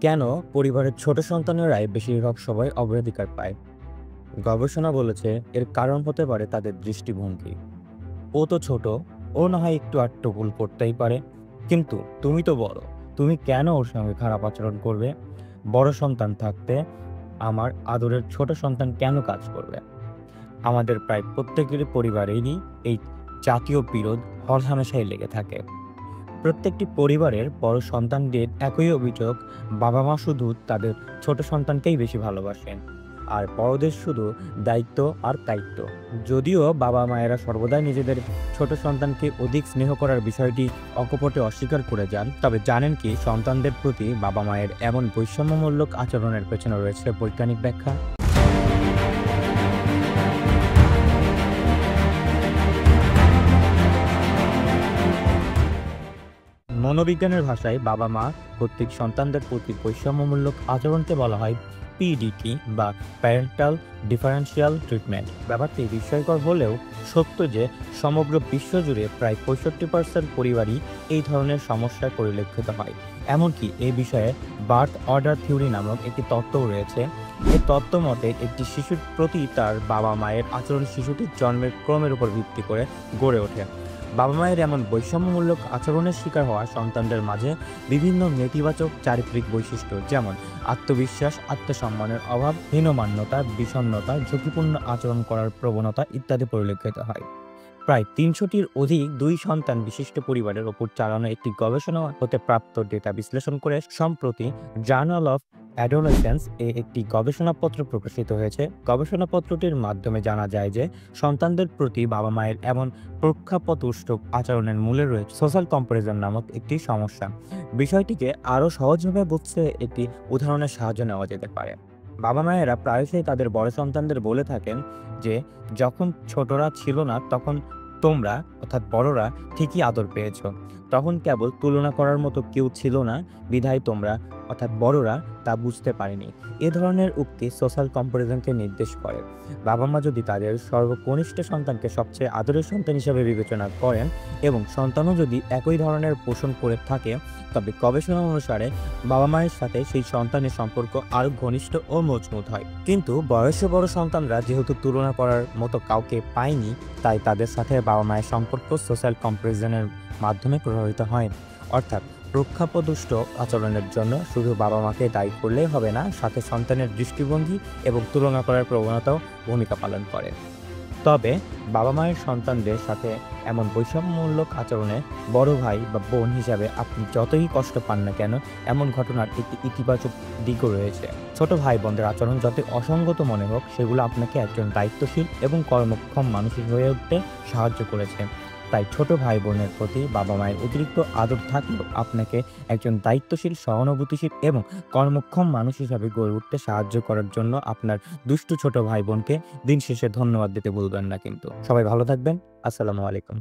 কেন পরিবারের ছোট সন্তানেরাই বেশিরভাগ সময় অগ্রাধিকার পায়? গবেষণা বলেছে এর কারণ হতে পারে তাদের দৃষ্টিভঙ্গি। ও তো ছোট, ও না হয় একটু আধটু ভুল করতেই পারে। কিন্তু তুমি তো বড়। তুমি কেন ওর সঙ্গে খারাপ আচরণ করবে? বড় সন্তান থাকতে আমার আদরের ছোট সন্তান কেন কাজ করবে? আমাদের প্রায় প্রত্যেকের পরিবারেরই এই জাতীয় বিরোধ হরহামেশাই লেগে থাকে। প্রত্যেকটি পরিবারের বড় সন্তানদের একই অভিযোগ, বাবা-মা শুধু তাদের ছোট সন্তানকেই বেশি ভালোবাসেন। আর বড়দের শুধু দায়িত্ব আর দায়িত্ব। যদিও বাবা-মায়েরা সর্বদাই নিজেদের ছোট সন্তানকে অধিক স্নেহ করার বিষয়টি অকপটে অস্বীকার করে যান, তবে জানেন কি সন্তানদের প্রতি বাবা-মায়ের এমন বৈষম্যমূলক আচরণের পেছনে রয়েছে বৈজ্ঞানিক ব্যাখ্যা? মনোবিজ্ঞানের ভাষায় বাবা-মা কর্তৃক সন্তানদের প্রতি বৈষম্যমূলক আচরণকে বলা হয় পিডিটি বা প্যারেন্টাল ডিফারেন্সিয়াল ট্রিটমেন্ট। ব্যাপারটি বিস্ময়কর হলেও সত্য যে সমগ্র বিশ্বজুড়ে প্রায় 65% পরিবারই এই ধরনের সমস্যায় পরিলক্ষিত হয়। এমনকি এই বিষয়ে বার্থ অর্ডার থিওরি নামক একটি তত্ত্বও রয়েছে। এই তত্ত্ব মতে একটি শিশুর প্রতি তার বাবা মায়ের আচরণ শিশুটির জন্মের ক্রমের উপর ভিত্তি করে গড়ে ওঠে। বাবা-মায়ের এমন বৈষম্যমূলক আচরণের শিকার হওয়া সন্তানদের মাঝে বিভিন্ন নেতিবাচক চারিত্রিক বৈশিষ্ট্য যেমন আত্মবিশ্বাস, আত্মসম্মানের অভাব, হীনমান্যতা, বিষণ্ণতা, ঝুঁকিপূর্ণ আচরণ করার প্রবণতা ইত্যাদি পরিলক্ষিত হয়। প্রায় ৩০০টির অধিক দুই সন্তান বিশিষ্ট পরিবারের ওপর চালানো একটি গবেষণা হতে প্রাপ্ত ডেটা বিশ্লেষণ করে সম্প্রতি জার্নাল অফ অ্যাডোলেসেন্স এ একটি গবেষণাপত্র প্রকাশিত হয়েছে। গবেষণাপত্রটির মাধ্যমে জানা যায় যে সন্তানদের প্রতি বাবা মায়ের এমন প্রক্ষাপতুষ্ট আচরণের মূলে রয়েছে সোশ্যাল কম্পারিজন নামক একটি সমস্যা। বিষয়টিকে আরও সহজভাবে বুঝতে একটি উদাহরণের সাহায্য নেওয়া যেতে পারে। বাবা মায়েরা প্রায়শই তাদের বড় সন্তানদের বলে থাকেন যে যখন ছোটরা ছিল না তখন তোমরা অর্থাৎ বড়রা ঠিকই আদর পেয়েছো। তখন কেবল তুলনা করার মতো কেউ ছিল না, বিধায় তোমরা অর্থাৎ বড়রা তা বুঝতে পারেনি। এ ধরনের উক্তি সোশ্যাল কম্পারিজনকে নির্দেশ করে। বাবা মা যদি তাদের সর্বকনিষ্ঠ সন্তানকে সবচেয়ে আদরের সন্তান হিসেবে বিবেচনা করেন এবং সন্তানও যদি একই ধরনের পোষণ করে থাকে, তবে গবেষণা অনুসারে বাবা মায়ের সাথে সেই সন্তানের সম্পর্ক আরো ঘনিষ্ঠ ও মজবুত হয়। কিন্তু বয়সে বড় সন্তানরা যেহেতু তুলনা করার মতো কাউকে পায়নি, তাই তাদের সাথে বাবা মায়ের সম্পর্ক সোশ্যাল কম্পারিজনের মাধ্যমে প্রভাবিত হয়। অর্থাৎ প্রক্ষাপদুষ্ট আচরণের জন্য শুধু বাবা মাকে দায়ী করলেই হবে না, সাথে সন্তানের দৃষ্টিভঙ্গি এবং তুলনা করার প্রবণতাও ভূমিকা পালন করে। তবে বাবা মায়ের সন্তানদের সাথে এমন বৈষম্যমূলক আচরণে বড় ভাই বা বোন হিসাবে আপনি যতই কষ্ট পান না কেন, এমন ঘটনার একটি ইতিবাচক দিকও রয়েছে। ছোট ভাই বোনদের আচরণ যতই অসঙ্গত মনে হোক, সেগুলো আপনাকে একজন দায়িত্বশীল এবং কর্মক্ষম মানুষ হয়ে উঠতে সাহায্য করেছে। তাই ছোট ভাই বোনের প্রতি বাবা মায়ের অতিরিক্ত আদর থাকলেও আপনাকে একজন দায়িত্বশীল, সহানুভূতিশীল এবং কর্মক্ষম মানুষ হিসাবে গড়ে উঠতে সাহায্য করার জন্য আপনার দুষ্টু ছোট ভাই বোনকে দিন শেষে ধন্যবাদ দিতে ভুলবেন না কিন্তু। সবাই ভালো থাকবেন। আসসালামু আলাইকুম।